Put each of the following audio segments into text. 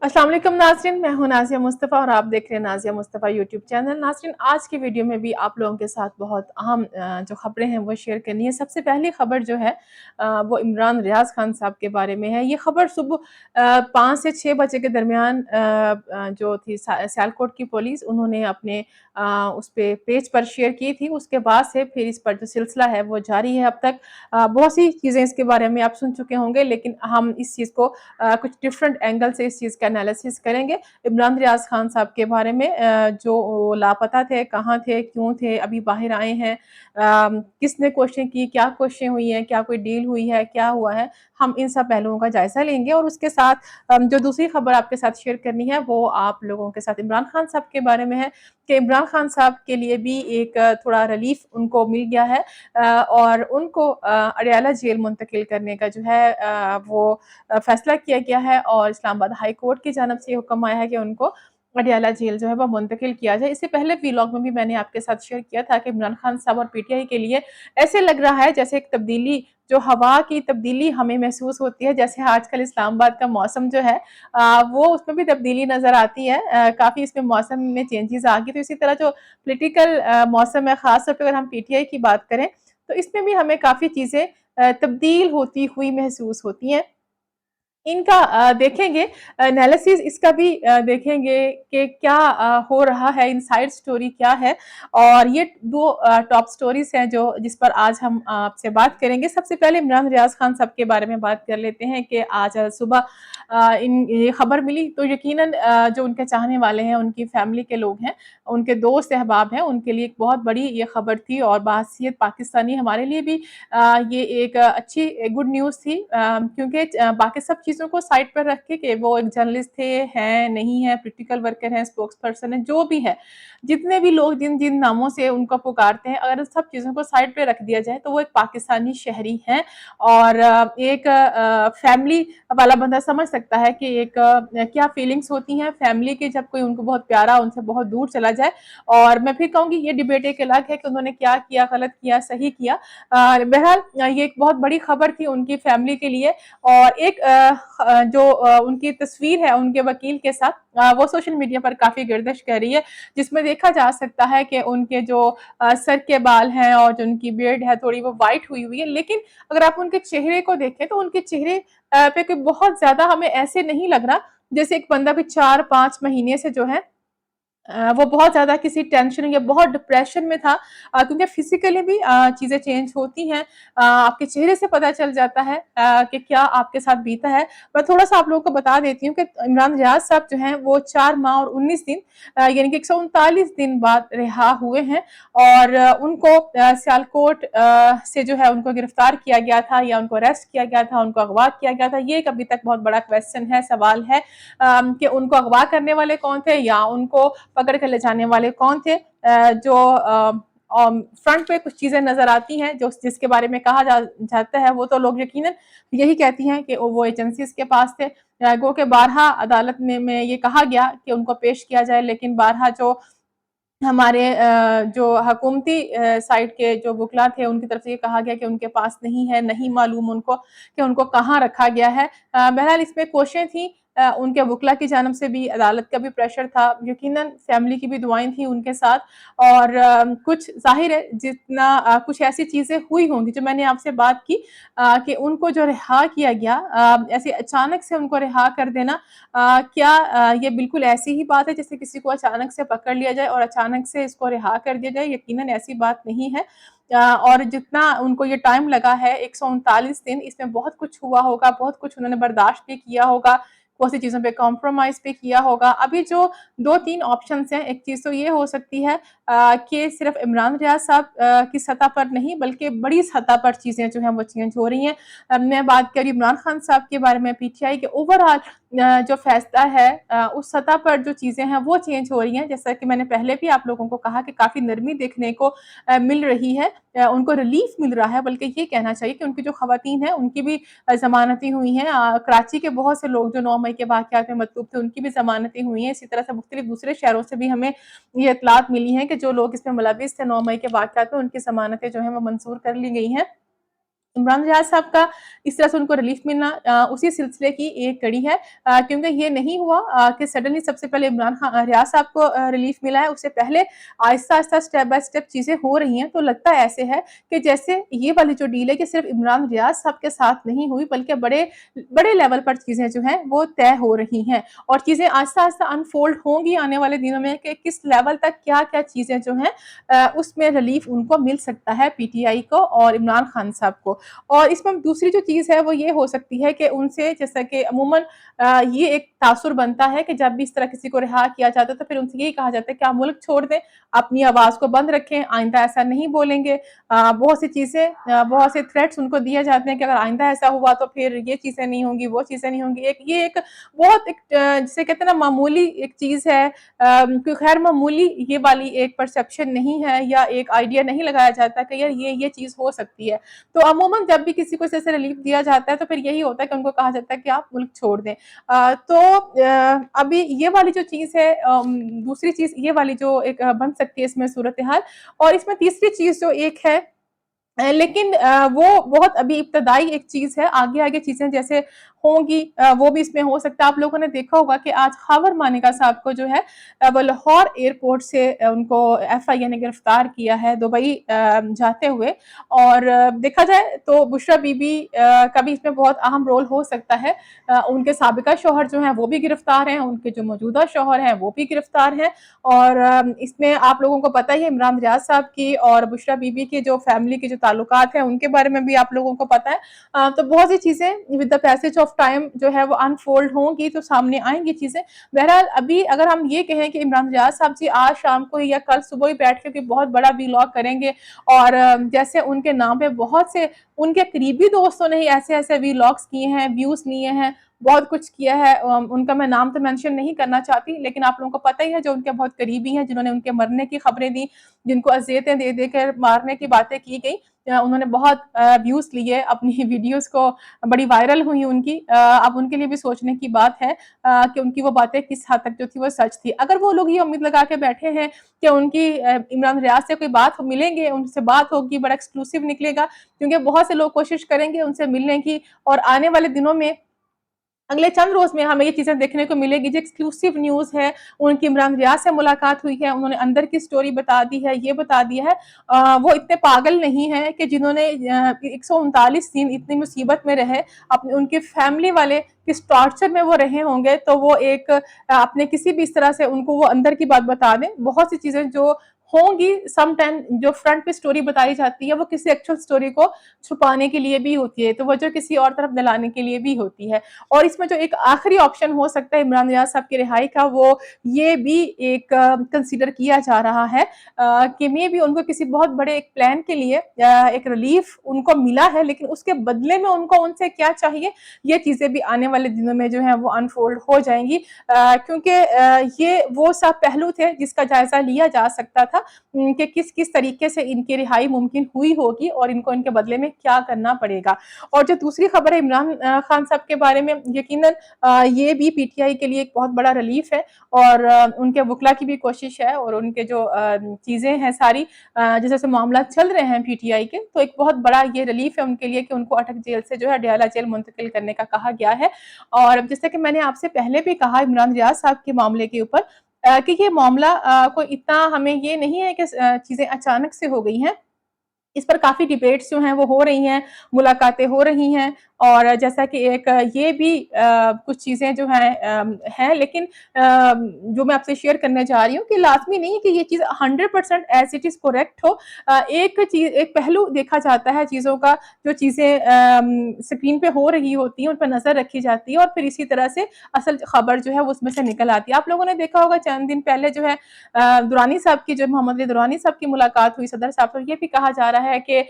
अस्सलाम वालेकुम नाज़रीन, मैं हूँ नाज़िया मुस्तफ़ा और आप देख रहे हैं नाज़िया मुस्तफ़ा यूट्यूब चैनल। नाज़रीन, आज की वीडियो में भी आप लोगों के साथ बहुत अहम जो ख़बरें हैं वो शेयर करनी है। सबसे पहली ख़बर जो है वो इमरान रियाज़ खान साहब के बारे में है। ये ख़बर सुबह 5 से 6 बजे के दरमियान जो थी सियालकोट की पुलिस उन्होंने अपने उस पे पेज पर शेयर की थी। उसके बाद से फिर इस पर जो सिलसिला है वो जारी है अब तक। बहुत सी चीज़ें इसके बारे में आप सुन चुके होंगे, लेकिन हम इस चीज़ को कुछ डिफरेंट एंगल से इस चीज़ का एनालिसिस करेंगे। इमरान रियाज़ खान साहब के बारे में जो लापता थे, कहाँ थे, क्यों थे, अभी बाहर आए हैं, किसने कोशिशें की, क्या कोशिशें हुई हैं, क्या कोई डील हुई है, क्या हुआ है, हम इन सब पहलुओं का जायज़ा लेंगे। और उसके साथ जो दूसरी खबर आपके साथ शेयर करनी है वो आप लोगों के साथ इमरान खान साहब के बारे में है कि इमरान खान साहब के लिए भी एक थोड़ा रिलीफ उनको मिल गया है और उनको अडयाला जेल मुंतकिल करने का जो है वो फैसला किया गया है और इस्लामाबाद हाई कोर्ट की जानिब से ये हुक्म आया है कि उनको अडयाला जेल जो है वो मुंतकिल किया जाए। इससे पहले व्लॉग में भी मैंने आपके साथ शेयर किया था कि इमरान खान साहब और पीटीआई के लिए ऐसे लग रहा है जैसे एक तब्दीली, जो हवा की तब्दीली हमें महसूस होती है। जैसे आजकल इस्लामाबाद का मौसम जो है वो उसमें भी तब्दीली नज़र आती है। काफ़ी इसमें मौसम में चेंजेज़ आ गई। तो इसी तरह जो पॉलिटिकल मौसम है, ख़ास तौर पे अगर हम पीटीआई की बात करें, तो इसमें भी हमें काफ़ी चीज़ें तब्दील होती हुई महसूस होती हैं। इनका देखेंगे एनालिसिस, इसका भी देखेंगे कि क्या हो रहा है, इनसाइड स्टोरी क्या है। और ये 2 टॉप स्टोरीज़ हैं जो जिस पर आज हम आपसे बात करेंगे। सबसे पहले इमरान रियाज़ खान साहब के बारे में बात कर लेते हैं कि आज सुबह इन ये खबर मिली तो यकीनन जो उनके चाहने वाले हैं, उनकी फैमिली के लोग हैं, उनके दोस्त अहबाब हैं, उनके लिए एक बहुत बड़ी ये खबर थी और बाहैसियत पाकिस्तानी हमारे लिए भी ये एक अच्छी गुड न्यूज़ थी, क्योंकि बाकी सब चीज़ों को साइड पर रख के कि वो एक जर्नलिस्ट थे, हैं, नहीं हैं, पॉलिटिकल वर्कर हैं, स्पोक्स पर्सन हैं, जो भी है, जितने भी लोग जिन-जिन नामों से उनको पुकारते हैं, अगर सब चीज़ों को साइड पे रख दिया जाए, तो वो एक पाकिस्तानी शहरी हैं और एक फैमिली वाला बंदा समझ सकता है कि एक क्या फीलिंग्स होती हैं फैमिली की जब कोई उनको बहुत प्यारा उनसे बहुत दूर चला जाए। और मैं फिर कहूँगी ये डिबेट एक अलग है कि उन्होंने क्या किया, गलत किया, सही किया। बहरहाल ये एक बहुत बड़ी खबर थी उनकी फैमिली के लिए। और एक जो उनकी तस्वीर है उनके वकील के साथ, वो सोशल मीडिया पर काफ़ी गर्दिश कर रही है, जिसमें देखा जा सकता है कि उनके जो सर के बाल हैं और जो उनकी बियर्ड है थोड़ी वो व्हाइट हुई हुई है। लेकिन अगर आप उनके चेहरे को देखें तो उनके चेहरे पे कोई बहुत ज़्यादा हमें ऐसे नहीं लग रहा, जैसे एक बंदा भी 4-5 महीने से जो है वो बहुत ज़्यादा किसी टेंशन या बहुत डिप्रेशन में था, क्योंकि फिज़िकली भी चीज़ें चेंज होती हैं। आपके चेहरे से पता चल जाता है कि क्या आपके साथ बीता है। मैं थोड़ा-सा आप लोगों को बता देती हूँ कि इमरान रियाज़ साहब जो हैं वो 4 माह और 19 दिन यानी कि 139 दिन बाद रिहा हुए हैं और उनको सियालकोट से जो है उनको गिरफ्तार किया गया था या उनको अरेस्ट किया गया था, उनको अगवा किया गया था। ये एक अभी तक बहुत बड़ा क्वेश्चन है, सवाल है कि उनको अगवा करने वाले कौन थे या उनको पकड़ कर ले जाने वाले कौन थे। जो फ्रंट पे कुछ चीज़ें नज़र आती हैं जो जिसके बारे में कहा जाता है, वो तो लोग यकीनन यही कहती हैं कि वो एजेंसीज़ के पास थे। गो के बारहा अदालत में ये कहा गया कि उनको पेश किया जाए, लेकिन बारहा जो हमारे जो हकूमती साइड के जो वकील थे उनकी तरफ से ये कहा गया कि उनके पास नहीं है, नहीं मालूम उनको कि उनको कहाँ रखा गया है। बहरहाल इसमें कोशिशें थी, उनके वकील की जानिब से भी, अदालत का भी प्रेशर था, यकीनन फैमिली की भी दुआएँ थी उनके साथ। और कुछ ज़ाहिर है जितना कुछ ऐसी चीज़ें हुई होंगी जो मैंने आपसे बात की कि उनको जो रिहा किया गया, ऐसे अचानक से उनको रिहा कर देना, क्या ये बिल्कुल ऐसी ही बात है जैसे किसी को अचानक से पकड़ लिया जाए और अचानक से इसको रिहा कर दिया जाए? यकीनन ऐसी बात नहीं है। और जितना उनको ये टाइम लगा है 139 दिन, इसमें बहुत कुछ हुआ होगा, बहुत कुछ उन्होंने बर्दाश्त भी किया होगा, बहुत सी चीज़ों पे कॉम्प्रोमाइज़ भी किया होगा। अभी जो 2-3 ऑप्शंस हैं, एक चीज़ तो ये हो सकती है कि सिर्फ़ इमरान रियाज़ साहब की सतह पर नहीं बल्कि बड़ी सतह पर चीज़ें जो हैं वो चेंज हो रही हैं। मैं बात कर रही हूँ इमरान खान साहब के बारे में, पीटीआई के ओवरऑल जो फ़ैसला है उस सतह पर जो चीज़ें हैं वो चेंज हो रही हैं। जैसा कि मैंने पहले भी आप लोगों को कहा कि काफ़ी नरमी देखने को मिल रही है, उनको रिलीफ़ मिल रहा है, बल्कि ये कहना चाहिए कि उनकी जो ख़वातीन हैं उनकी भी ज़मानतें हुई हैं। कराची के बहुत से लोग जो 9 मई के वाक़यात में मतलूब थे उनकी भी ज़मानतें हुई हैं। इसी तरह से मुख्तलिफ़ दूसरे शहरों से भी हमें ये इत्तलात मिली हैं कि जो लोग इसमें मुलविस थे 9 मई के वाक़यात में, उनकी ज़मानतें जो हैं वो मंज़ूर कर ली गई हैं। इमरान रियाज साहब का इस तरह से उनको रिलीफ मिलना उसी सिलसिले की एक कड़ी है, क्योंकि ये नहीं हुआ कि सडनली सबसे पहले इमरान रियाज साहब को रिलीफ मिला है। उससे पहले Aahista Aahista step by step चीजें हो रही हैं। तो लगता ऐसे है कि जैसे ये वाली जो डील है कि सिर्फ इमरान रियाज साहब के साथ नहीं हुई, बल्कि बड़े बड़े लेवल पर चीजें जो हैं वो तय हो रही हैं, और चीजें आहिस्ता आहिस्ता अनफोल्ड होंगी आने वाले दिनों में कि किस लेवल तक क्या क्या चीजें जो हैं उसमें रिलीफ उनको मिल सकता है, पीटीआई को और इमरान खान साहब को। और इसमें दूसरी जो चीज़ है वो ये हो सकती है कि उनसे, जैसा कि अमूमन ये एक तासुर बनता है कि जब भी इस तरह किसी को रिहा किया जाता है तो फिर उनसे यही कहा जाता है कि आप मुल्क छोड़ दें, अपनी आवाज़ को बंद रखें, आइंदा ऐसा नहीं बोलेंगे। बहुत सी चीज़ें, बहुत से थ्रेट्स उनको दिए जाते हैं कि अगर आइंदा ऐसा हुआ तो फिर ये चीज़ें नहीं होंगी, वो चीज़ें नहीं होंगी। एक बहुत एक जिसे कहते हैं ना मामूली एक चीज़ है, कोई खैर मामूली ये वाली एक परसेप्शन नहीं है या एक आइडिया नहीं लगाया जाता कि यार ये चीज़ हो सकती है। तो अमूमन जब भी किसी को ऐसे रिलीफ दिया जाता है तो फिर यही होता है कि उनको कहा जाता है कि आप मुल्क छोड़ दें। तो अभी ये वाली जो चीज़ है, दूसरी चीज़ ये वाली जो एक बन सकती है इसमें सूरत-ए-हाल, और इसमें तीसरी चीज़ जो एक है, लेकिन वो बहुत अभी इब्तदाई एक चीज़ है, आगे-आगे चीज़ें जैसे होंगी वो भी इसमें हो सकता है। आप लोगों ने देखा होगा कि आज ख़ावर मानिका साहब को जो है वो लाहौर एयरपोर्ट से उनको एफआईए ने गिरफ्तार किया है दुबई जाते हुए, और देखा जाए तो बुशरा बीबी का भी इसमें बहुत अहम रोल हो सकता है। उनके साबिका शौहर जो हैं वो भी गिरफ्तार हैं, उनके जो मौजूदा शौहर हैं वो भी गिरफ्तार हैं, और इसमें आप लोगों को पता ही है इमरान रियाज साहब की और बुशरा बीबी की जो फैमिली के जो ताल्लुकात हैं उनके बारे में भी आप लोगों को पता है। तो बहुत सी चीज़ें with the passage of time जो है वो अनफोल्ड होंगी, तो सामने आएँगी चीज़ें। बहरहाल अभी अगर हम ये कहें कि इमरान रियाज साहब जी आज शाम को या कल सुबह ही बैठ के कोई बहुत बड़ा व्लॉग करेंगे, और जैसे उनके नाम पे बहुत से उनके करीबी दोस्तों ने ही ऐसे-ऐसे व्लॉग्स किए हैं, व्यूज़ लिए हैं, बहुत कुछ किया है। उनका मैं नाम तो मेंशन नहीं करना चाहती, लेकिन आप लोगों को पता ही है जो उनके बहुत करीबी हैं, जिन्होंने उनके मरने की खबरें दी, जिनको अज़ियतें दे-दे कर मारने की बातें की गई। उन्होंने बहुत व्यूज़ लिए, अपनी वीडियोज़ को बड़ी वायरल हुई उनकी। अब उनके लिए भी सोचने की बात है कि उनकी वो बातें किस हद तक जो थी वो सच थी। अगर वो लोग ये उम्मीद लगा के बैठे हैं कि उनकी इमरान रियाज से कोई बात मिलेंगे, उनसे बात होगी, बड़ा एक्सक्लूसिव निकलेगा, क्योंकि बहुत से लोग कोशिश करेंगे उनसे मिलने की, और आने वाले दिनों में अगले चंद रोज़ में हमें ये चीज़ें देखने को मिलेगी। जो एक्सक्लूसिव न्यूज़ है, उनकी इमरान रियाज से मुलाकात हुई है, उन्होंने अंदर की स्टोरी बता दी है, ये बता दिया है। वो इतने पागल नहीं हैं कि जिन्होंने 139 दिन इतनी मुसीबत में रहे, अपने उनकी फैमिली वाले किस टॉर्चर में वो रहे होंगे, तो वो एक अपने किसी भी इस तरह से उनको वो अंदर की बात बता दें। बहुत सी चीज़ें जो होंगी सम टाइम जो फ्रंट पे स्टोरी बताई जाती है, वो किसी एक्चुअल स्टोरी को छुपाने के लिए भी होती है, तो वजह किसी और तरफ दिलाने के लिए भी होती है। और इसमें जो एक आखिरी ऑप्शन हो सकता है इमरान रियाज साहब की रिहाई का, वो ये भी एक कंसीडर किया जा रहा है कि मे बी उनको किसी बहुत बड़े एक प्लान के लिए एक रिलीफ उनको मिला है, लेकिन उसके बदले में उनको उनसे क्या चाहिए, ये चीज़ें भी आने वाले दिनों में जो है वो अनफोल्ड हो जाएंगी, क्योंकि ये वो सब पहलू थे जिसका जायजा लिया जा सकता था कि किस किस तरीके से इनकी रिहाई मुमकिन हुई होगी और इनको इनके बदले में क्या करना पड़ेगा। और जो दूसरी खबर है इमरान खान साहब के बारे में, यकीनन ये भी पीटीआई के लिए एक बहुत बड़ा रिलीफ है, और उनके वकला की भी कोशिश है, और उनके जो चीज़ें हैं सारी जैसे मामला चल रहे हैं पीटीआई के, तो एक बहुत बड़ा ये रिलीफ है उनके लिए कि उनको अटक जेल से जो है डयाला जेल मुंतकिल करने का कहा गया है। और जैसे कि मैंने आपसे पहले भी कहा इमरान रियाज साहब के मामले के ऊपर कि ये मामला कोई इतना हमें ये नहीं है कि चीज़ें अचानक से हो गई हैं। इस पर काफ़ी डिबेट्स जो हैं वो हो रही हैं, मुलाकातें हो रही हैं, और जैसा कि एक ये भी कुछ चीज़ें जो हैं हैं, लेकिन जो मैं आपसे शेयर करने जा रही हूँ कि लाज़मी नहीं है कि ये चीज़ 100% एज़ इट इज़ करेक्ट हो। एक पहलू देखा जाता है चीज़ों का, जो चीज़ें स्क्रीन पे हो रही होती हैं, उन पे नज़र रखी जाती है, और फिर इसी तरह से असल खबर जो है वो उसमें से निकल आती है। आप लोगों ने देखा होगा चंद दिन पहले जो है दुरानी साहब की, जो मोहम्मद अली दुरानी साहब की मुलाकात हुई सदर साहब, तो ये भी कहा जा रहा है कि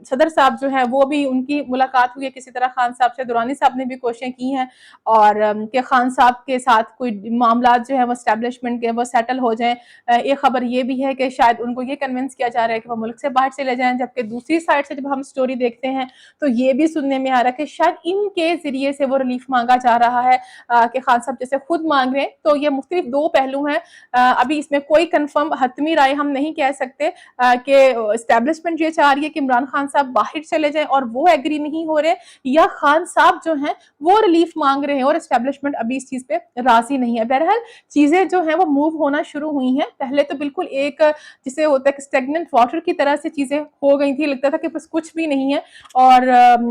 सदर साहब जो है वो भी उनकी मुलाकात हुई है किसी तरह खान साहब से। दुरानी साहब ने भी कोशिशें की हैं और कि खान साहब के साथ कोई मामला जो है वो एस्टेब्लिशमेंट के वो सेटल हो जाएँ। एक खबर ये भी है कि शायद उनको ये कन्विंस किया जा रहा है कि वो मुल्क से बाहर चले जाएँ, जबकि दूसरी साइड से जब हम स्टोरी देखते हैं तो ये भी सुनने में आ रहा है कि शायद इनके ज़रिए से वो रिलीफ माँगा जा रहा है कि खान साहब जैसे खुद माँग रहे हैं। तो ये मुख्तलिफ 2 पहलू हैं। अभी इसमें कोई कन्फर्म हतमी राय हम नहीं कह सकते कि एस्टेब्लिश एस्टेब्लिशमेंट ये चाह रही है कि इमरान खान साहब बाहर चले जाएं और वो एग्री नहीं हो रहे, या खान साहब जो हैं वो रिलीफ मांग रहे हैं और एस्टेब्लिशमेंट अभी इस चीज पे राजी नहीं है। बहरहाल चीजें जो हैं वो मूव होना शुरू हुई हैं। पहले तो बिल्कुल एक जिसे होता है कि स्टेगनेंट वाटर की तरह से चीजें हो गई थी, लगता था कि बस कुछ भी नहीं है और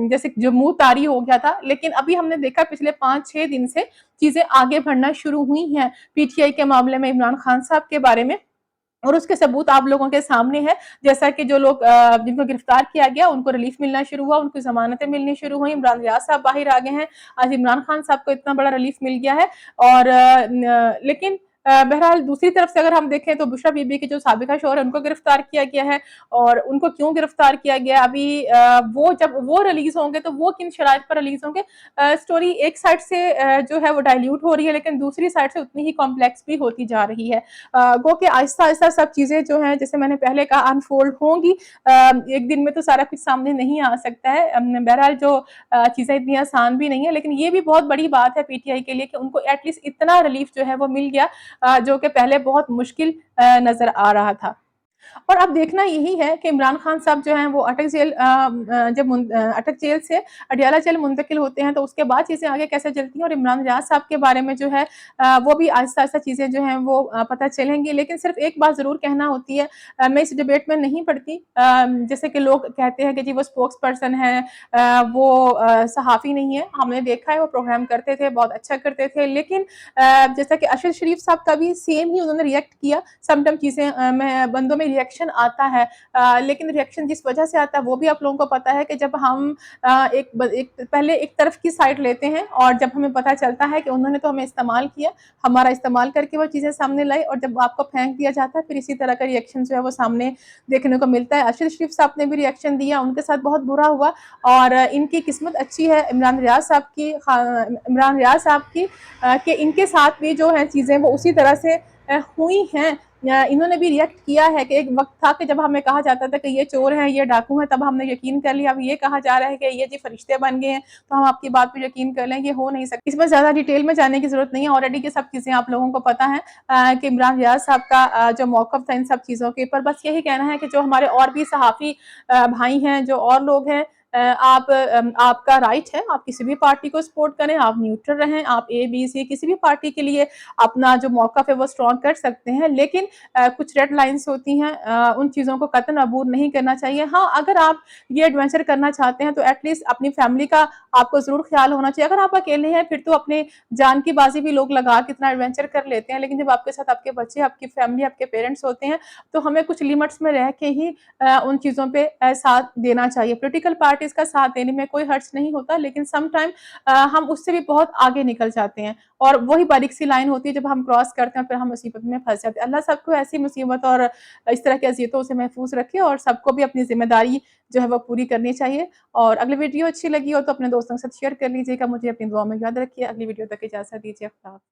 जैसे जो मुंह तारी हो गया था। लेकिन अभी हमने देखा पिछले 5-6 दिन से चीजें आगे बढ़ना शुरू हुई हैं पीटीआई के मामले में, इमरान खान साहब के बारे में, और उसके सबूत आप लोगों के सामने है। जैसा कि जो लोग जिनको गिरफ्तार किया गया उनको रिलीफ मिलना शुरू हुआ, उनको जमानतें मिलनी शुरू हुई, इमरान रियाज साहब बाहर आ गए हैं। आज इमरान खान साहब को इतना बड़ा रिलीफ मिल गया है। और लेकिन बहरहाल दूसरी तरफ से अगर हम देखें तो बुशरा बीबी के जो साबिका शौहर है उनको गिरफ्तार किया गया है। और उनको क्यों गिरफ्तार किया गया अभी वो जब वो रिलीज होंगे तो वो किन शराइत पर रिलीज होंगे। स्टोरी एक साइड से जो है वो डाइल्यूट हो रही है, लेकिन दूसरी साइड से उतनी ही कॉम्प्लेक्स भी होती जा रही है। गो कि आहिस्ता आहिस्ता सब चीजें जो हैं जैसे मैंने पहले कहा अनफोल्ड होंगी। एक दिन में तो सारा कुछ सामने नहीं आ सकता है। बहरहाल जो चीजें इतनी आसान भी नहीं है, लेकिन ये भी बहुत बड़ी बात है पीटीआई के लिए कि उनको एटलीस्ट इतना रिलीफ जो है वो मिल गया, जो कि पहले बहुत मुश्किल नजर आ रहा था। और अब देखना यही है कि इमरान खान साहब जो हैं वो अटक जेल से अडियाला जेल मुंतकिल होते हैं तो उसके बाद चीज़ें आगे कैसे चलती हैं, और इमरान रियाज साहब के बारे में जो है वो भी आहिस्ता-आहिस्ता चीज़ें जो हैं वो पता चलेंगी। लेकिन सिर्फ एक बात ज़रूर कहना होती है, मैं इस डिबेट में नहीं पढ़ती। जैसे कि लोग कहते हैं कि जी वो स्पोक्स पर्सन है, वो सहाफ़ी नहीं है। हमने देखा है वो प्रोग्राम करते थे, बहुत अच्छा करते थे। लेकिन जैसा कि अरशद शरीफ साहब का भी सेम ही उन्होंने रिएक्ट किया। समटाइम चीज़ें में बंदों में रिएक्शन आता है, लेकिन रिएक्शन जिस वजह से आता है वो भी आप लोगों को पता है कि जब हम पहले एक तरफ की साइड लेते हैं और जब हमें पता चलता है कि उन्होंने तो हमें इस्तेमाल किया, हमारा इस्तेमाल करके वो चीज़ें सामने लाई, और जब आपको फेंक दिया जाता है फिर इसी तरह का रिएक्शन जो है वो सामने देखने को मिलता है। अरशद शरीफ साहब ने भी रिएक्शन दिया, उनके साथ बहुत बुरा हुआ। और इनकी किस्मत अच्छी है इमरान रियाज साहब की, कि इनके साथ भी जो है चीज़ें वो उसी तरह से हुई हैं। इन्होंने भी रिएक्ट किया है कि एक वक्त था कि जब हमें कहा जाता था कि ये चोर हैं, ये डाकू हैं, तब हमने यकीन कर लिया। अब ये कहा जा रहा है कि ये जी फरिश्ते बन गए हैं तो हम आपकी बात पे यकीन कर लें, ये हो नहीं सकता। इसमें ज़्यादा डिटेल में जाने की ज़रूरत नहीं है, ऑलरेडी ये सब चीज़ें आप लोगों को पता है कि इमरान रियाज साहब का जो मौक़िफ़ था इन सब चीज़ों के ऊपर। बस यही कहना है कि जो हमारे और भी सहाफ़ी भाई हैं, जो और लोग हैं, आपका राइट है, आप किसी भी पार्टी को सपोर्ट करें, आप न्यूट्रल रहें, आप ए बी सी किसी भी पार्टी के लिए अपना जो मौक़िफ़ है वो स्ट्रॉन्ग कर सकते हैं। लेकिन कुछ रेड लाइन्स होती हैं, उन चीज़ों को कतई अबूर नहीं करना चाहिए। हाँ, अगर आप ये एडवेंचर करना चाहते हैं तो एटलीस्ट अपनी फैमिली का आपको ज़रूर ख्याल होना चाहिए। अगर आप अकेले हैं फिर तो अपने जान की बाजी भी लोग लगा के इतना एडवेंचर कर लेते हैं, लेकिन जब आपके साथ आपके बच्चे, आपकी फैमिली, आपके पेरेंट्स होते हैं तो हमें कुछ लिमिट्स में रह के ही उन चीज़ों पे साथ देना चाहिए। पॉलिटिकल पार्टीज़ का साथ देने में कोई हर्ज नहीं होता, लेकिन सम टाइम हम उससे भी बहुत आगे निकल जाते हैं, और वही बारीक सी लाइन होती है जब हम क्रॉस करते हैं फिर हम मुसीबत में फँस जाते हैं। अल्लाह सबको ऐसी मुसीबत और इस तरह की अज़ियतों से महफूज़ रखे, और सबको भी अपनी ज़िम्मेदारी जो है वो पूरी करनी चाहिए। और अगली वीडियो अच्छी लगी हो तो अपने दोस्तों के साथ शेयर कर लीजिएगा। मुझे अपनी दुआ में याद रखिए। अगली वीडियो तक इजाज़त दीजिए। खुदा हाफ़िज़।